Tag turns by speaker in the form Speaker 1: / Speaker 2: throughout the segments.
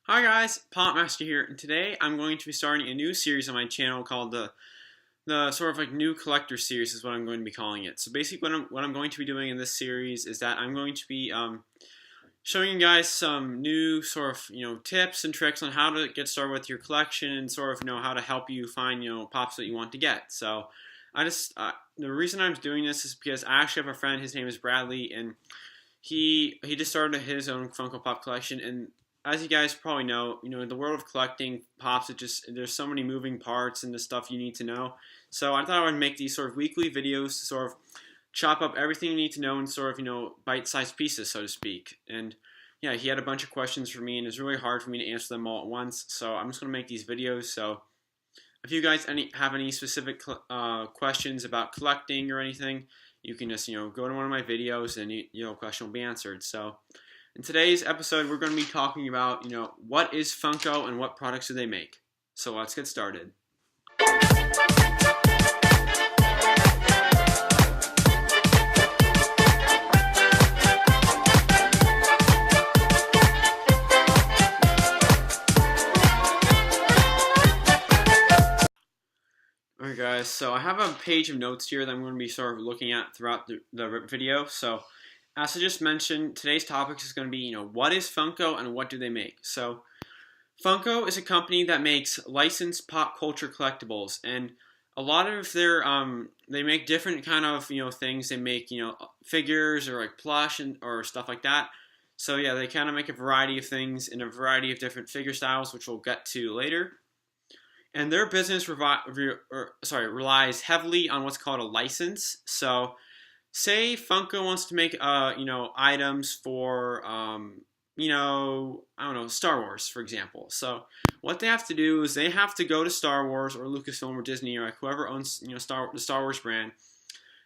Speaker 1: Hi guys, Popmaster here, and today I'm going to be starting a new series on my channel called the sort of like new collector series is what I'm going to be calling it. So basically what I'm going to be doing in this series is that I'm going to be showing you guys some new sort of tips and tricks on how to get started with your collection and sort of how to help you find pops that you want to get. So the reason I'm doing this is because I actually have a friend, his name is Bradley, and he just started his own Funko Pop collection. And as you guys probably know, in the world of collecting pops, there's so many moving parts and the stuff you need to know. So I thought I would make these sort of weekly videos to sort of chop up everything you need to know in sort of bite-sized pieces, so to speak. And yeah, he had a bunch of questions for me, and it's really hard for me to answer them all at once. So I'm just gonna make these videos. So if you guys have any specific questions about collecting or anything, you can just go to one of my videos and your question will be answered. So in today's episode, we're going to be talking about, what is Funko and what products do they make. So let's get started. Alright guys, so I have a page of notes here that I'm going to be sort of looking at throughout the video. So as I just mentioned, today's topic is going to be, what is Funko and what do they make? So Funko is a company that makes licensed pop culture collectibles, and a lot of their they make different kind of things. They make figures or like plush or stuff like that. So yeah, they kind of make a variety of things in a variety of different figure styles, which we'll get to later. And their business relies heavily on what's called a license. So say Funko wants to make items for I don't know, Star Wars, for example. So what they have to do is they have to go to Star Wars or Lucasfilm or Disney or like whoever owns the Star Wars brand,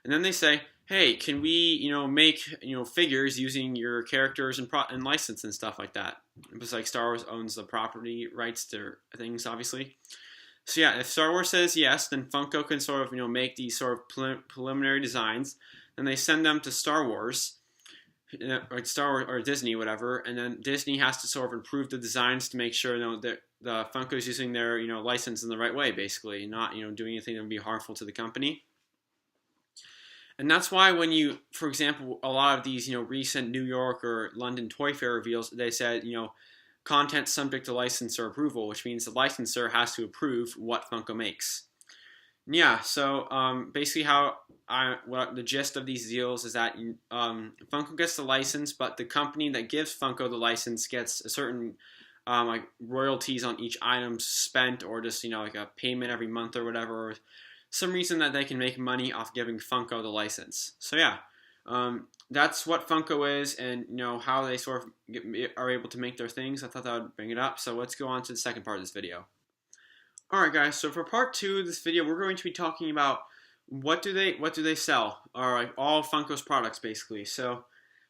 Speaker 1: and then they say, hey, can we make figures using your characters and license and stuff like that. Because like Star Wars owns the property rights to things, obviously. So yeah, if Star Wars says yes, then Funko can sort of make these sort of preliminary designs. Then they send them to Star Wars, or Star Wars or Disney, whatever, and then Disney has to sort of improve the designs to make sure that the Funko is using their license in the right way, basically, and not doing anything that would be harmful to the company. And that's why when for example, a lot of these recent New York or London Toy Fair reveals, they said content subject to licensor approval, which means the licensor has to approve what Funko makes. Yeah, so basically what the gist of these deals is that Funko gets the license, but the company that gives Funko the license gets a certain like royalties on each item spent, or just like a payment every month or whatever, or some reason that they can make money off giving Funko the license. So yeah, that's what Funko is, and how they sort of are able to make their things. I thought that would bring it up. So let's go on to the second part of this video. Alright guys, so for part 2 of this video, we're going to be talking about what do they sell, or like all Funko's products basically. So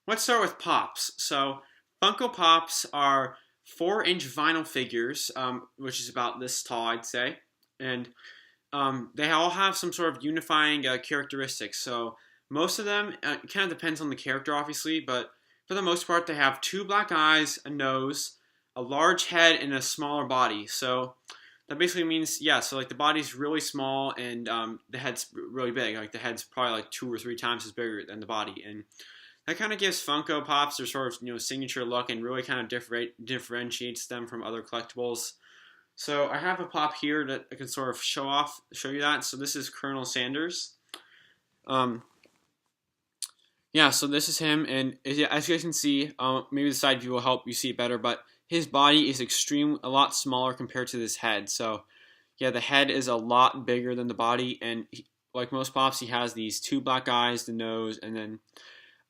Speaker 1: let's start with Pops. So Funko Pops are 4-inch vinyl figures, which is about this tall, I'd say, and they all have some sort of unifying characteristics. So most of them, it kind of depends on the character obviously, but for the most part they have 2 black eyes, a nose, a large head, and a smaller body. So that basically means, yeah, so like the body's really small and the head's really big. Like the head's probably like 2 or 3 times as bigger than the body. And that kind of gives Funko Pops their sort of signature look and really kind of differentiates them from other collectibles. So I have a pop here that I can sort of show you that. So this is Colonel Sanders. Yeah, so this is him, and as you guys can see, maybe the side view will help you see it better, but his body is a lot smaller compared to his head. So yeah, the head is a lot bigger than the body, and like most Pops, he has these 2 black eyes, the nose, and then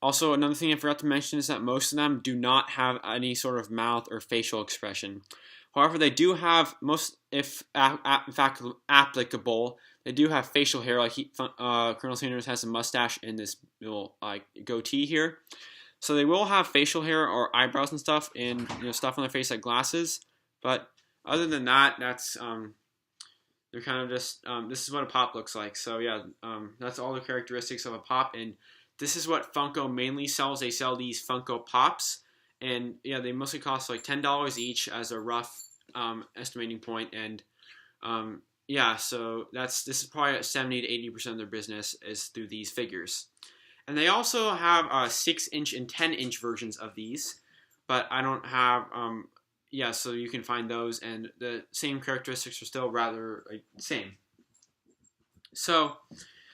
Speaker 1: also another thing I forgot to mention is that most of them do not have any sort of mouth or facial expression. However, they do have in fact applicable, they do have facial hair. Like Colonel Sanders has a mustache and this little goatee here. So they will have facial hair or eyebrows and stuff, and stuff on their face like glasses. But other than that, that's they're kind of just this is what a pop looks like. So yeah, that's all the characteristics of a pop, and this is what Funko mainly sells. They sell these Funko Pops, and yeah, they mostly cost like $10 each as a rough estimating point, and yeah, so this is probably 70 to 80% of their business is through these figures. And they also have 6-inch and 10-inch versions of these, but I don't have yeah, so you can find those, and the same characteristics are still rather like same. So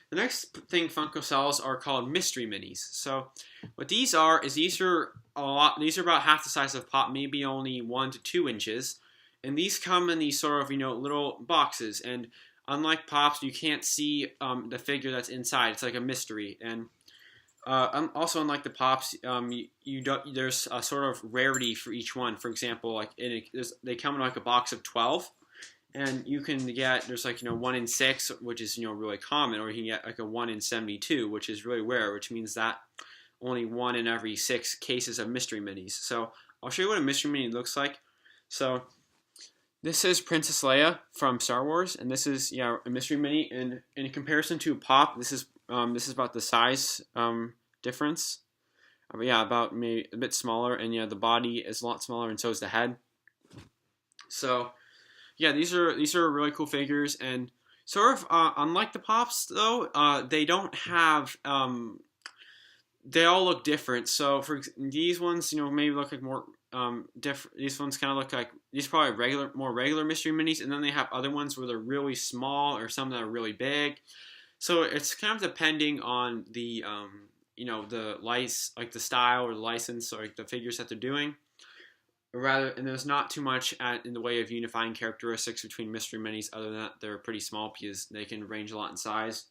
Speaker 1: the next thing Funko sells are called mystery minis. So what these are is these are about half the size of Pop, maybe only 1 to 2 inches, and these come in these sort of little boxes. And unlike Pops, you can't see the figure that's inside. It's like a mystery. And also unlike the Pops, there's a sort of rarity for each one. For example, like they come in like a box of 12. And you can get, there's like, 1 in 6, which is, really common, or you can get like a 1 in 72, which is really rare, which means that only 1 in every 6 cases of mystery minis. So I'll show you what a mystery mini looks like. So this is Princess Leia from Star Wars, and this is, a mystery mini. And in comparison to Pop, this is about the size difference. But yeah, about maybe a bit smaller, and the body is a lot smaller, and so is the head. So yeah, these are really cool figures, and sort of unlike the Pops though, they don't have they all look different. So for these ones, maybe look like more different. These ones kind of look like these are probably more regular mystery minis, and then they have other ones where they're really small or some that are really big. So it's kind of depending on the the style or the license or like the figures that they're doing. And there's not too much in the way of unifying characteristics between mystery minis, other than that they're pretty small because they can range a lot in size.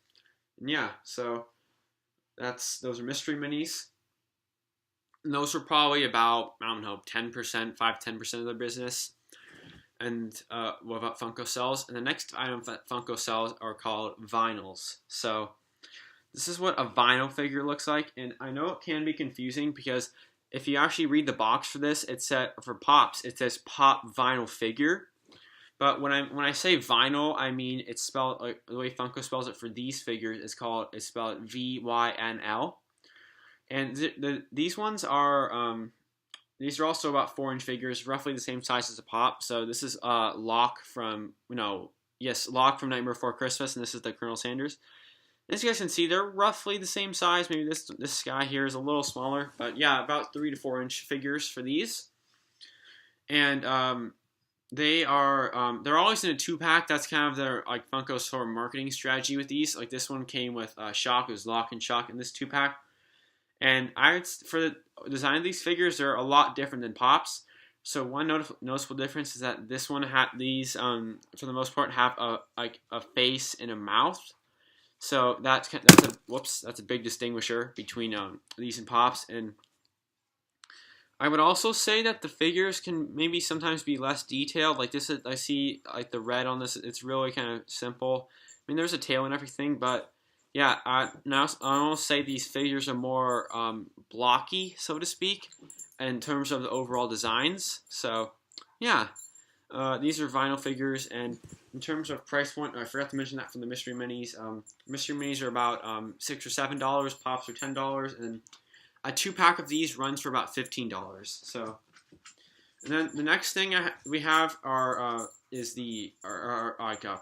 Speaker 1: And yeah, so those are mystery minis. And those are probably about, 10%, 5-10% of their business. And what about Funko sells? And the next item that Funko sells are called vinyls. So this is what a vinyl figure looks like, and I know it can be confusing because if you actually read the box for this, for Pops, it says Pop Vinyl Figure. But when I say vinyl, I mean it's spelled like the way Funko spells it for these figures. It's spelled VYNL. And these ones are these are also about 4-inch figures, roughly the same size as a Pop. So this is Locke from Locke from Nightmare Before Christmas, and this is the Colonel Sanders. As you guys can see, they're roughly the same size. Maybe this guy here is a little smaller, but yeah, about 3 to 4-inch figures for these. And they're always in a 2-pack. That's kind of their Funko's sort of marketing strategy with these. Like this one came with Shock, it was Lock and Shock in this 2-pack. And for the design of these figures, they're a lot different than Pops. So one noticeable difference is that this one these for the most part have a face and a mouth. So that's a big distinguisher between these and Pops. And I would also say that the figures can maybe sometimes be less detailed. Like this, I see like the red on this. It's really kind of simple. I mean, there's a tail and everything, but yeah, now I almost say these figures are more blocky, so to speak, in terms of the overall designs. So yeah. These are vinyl figures, and in terms of price point, I forgot to mention that from the mystery minis. Mystery minis are about $6 or $7. Pops are $10, and a 2-pack of these runs for about $15. So, and then the next thing we have is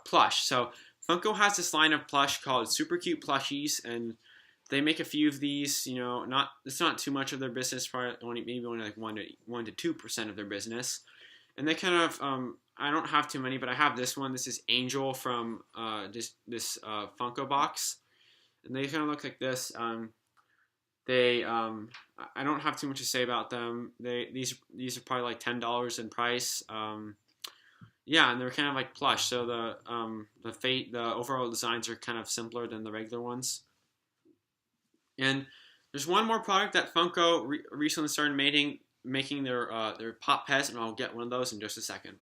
Speaker 1: plush. So Funko has this line of plush called Super Cute Plushies, and they make a few of these. It's not too much of their business. Probably maybe only like 1 to 2% of their business. And they kind of, I don't have too many, but I have this one. This is Angel from this Funko box. And they kind of look like this. I don't have too much to say about them. These are probably like $10 in price. Yeah, and they're kind of like plush. So the overall designs are kind of simpler than the regular ones. And there's one more product that Funko recently started making their Pop Pez, and I'll get one of those in just a second.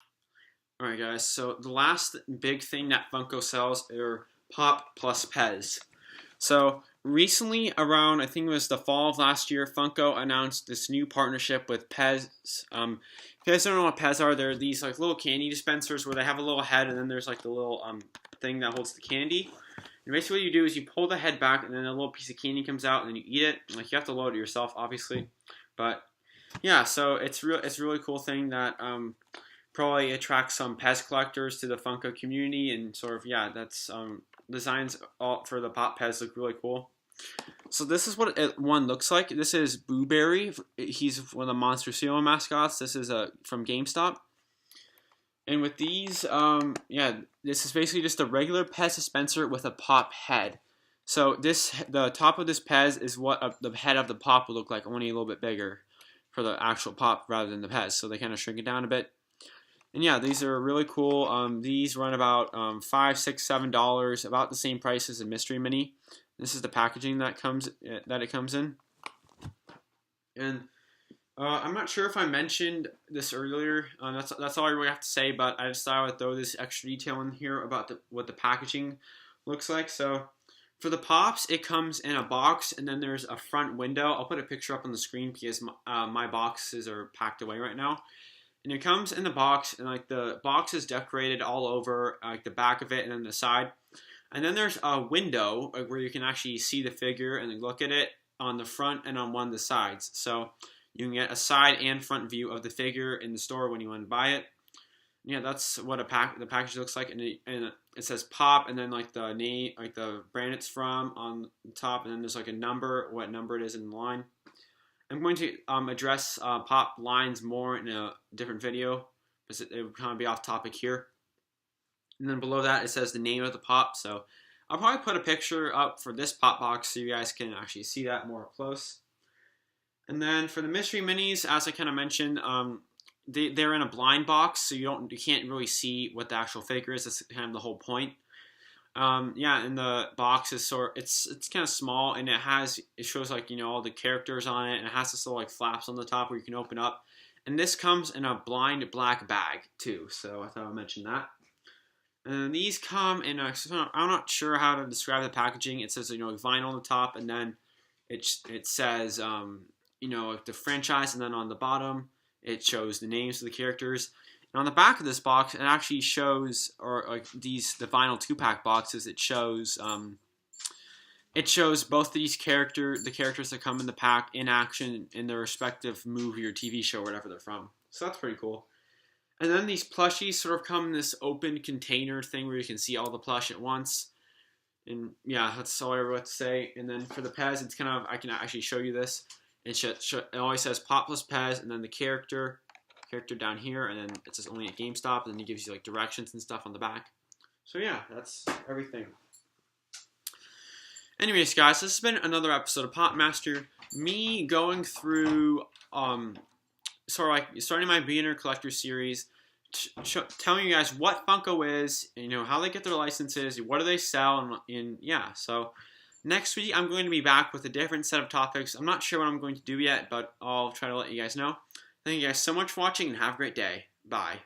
Speaker 1: Alright guys, so the last big thing that Funko sells are Pop plus Pez. So recently, around I think it was the fall of last year, Funko announced this new partnership with Pez. If you guys don't know what Pez are, they're these like little candy dispensers where they have a little head, and then there's like the little thing that holds the candy. And basically what you do is you pull the head back, and then a little piece of candy comes out, and then you eat it. Like you have to load it yourself, obviously, but yeah, so it's a really cool thing that probably attracts some Pez collectors to the Funko community, and sort of yeah, that's designs all for the Pop Pez look really cool. So this is what one looks like. This is Boo Berry. He's one of the Monster Cereal mascots. This is from GameStop. And with these, yeah, this is basically just a regular Pez dispenser with a pop head. So the top of this Pez is what the head of the pop would look like, only a little bit bigger for the actual pop rather than the Pez. So they kind of shrink it down a bit. And yeah, these are really cool. These run about $5, $6, $7, about the same price as a Mystery Mini. This is the packaging that it comes in. And I'm not sure if I mentioned this earlier. That's all I really have to say. But I just thought I would throw this extra detail in here about what the packaging looks like. So for the pops, it comes in a box, and then there's a front window. I'll put a picture up on the screen because my boxes are packed away right now. And it comes in the box, and like the box is decorated all over, like the back of it and then the side. And then there's a window where you can actually see the figure and look at it on the front and on one of the sides. So you can get a side and front view of the figure in the store when you want to buy it. Yeah, that's what the package looks like, and it says Pop, and then like the name, like the brand it's from on the top, and then there's like a number, what number it is in the line. I'm going to address Pop lines more in a different video because it would kind of be off topic here. And then below that it says the name of the Pop. So I'll probably put a picture up for this Pop box so you guys can actually see that more up close. And then for the Mystery Minis, as I kind of mentioned, they're in a blind box, so you can't really see what the actual figure is. That's kind of the whole point. Yeah, and the box is it's kind of small, and it shows like all the characters on it, and it has this little like flaps on the top where you can open up. And this comes in a blind black bag too, so I thought I'd mention that. And these come in I'm not sure how to describe the packaging. It says vinyl on the top, and then it says like the franchise, and then on the bottom it shows the names of the characters. And on the back of this box, it actually shows, or like the vinyl 2-pack boxes, it shows both the characters that come in the pack in action in their respective movie or TV show, wherever they're from. So that's pretty cool. And then these plushies sort of come in this open container thing where you can see all the plush at once. And yeah, that's all I really have to say. And then for the Pez, it's kind of, I can actually show you this. It always says Pop plus Pez, and then the character down here, and then it says only at GameStop, and then it gives you like directions and stuff on the back. So yeah, that's everything. Anyways, guys, this has been another episode of Pop Master. Me going through sort of like starting my beginner collector series, telling you guys what Funko is, and, how they get their licenses, what do they sell, and yeah. So next week I'm going to be back with a different set of topics. I'm not sure what I'm going to do yet, but I'll try to let you guys know. Thank you guys so much for watching, and have a great day. Bye.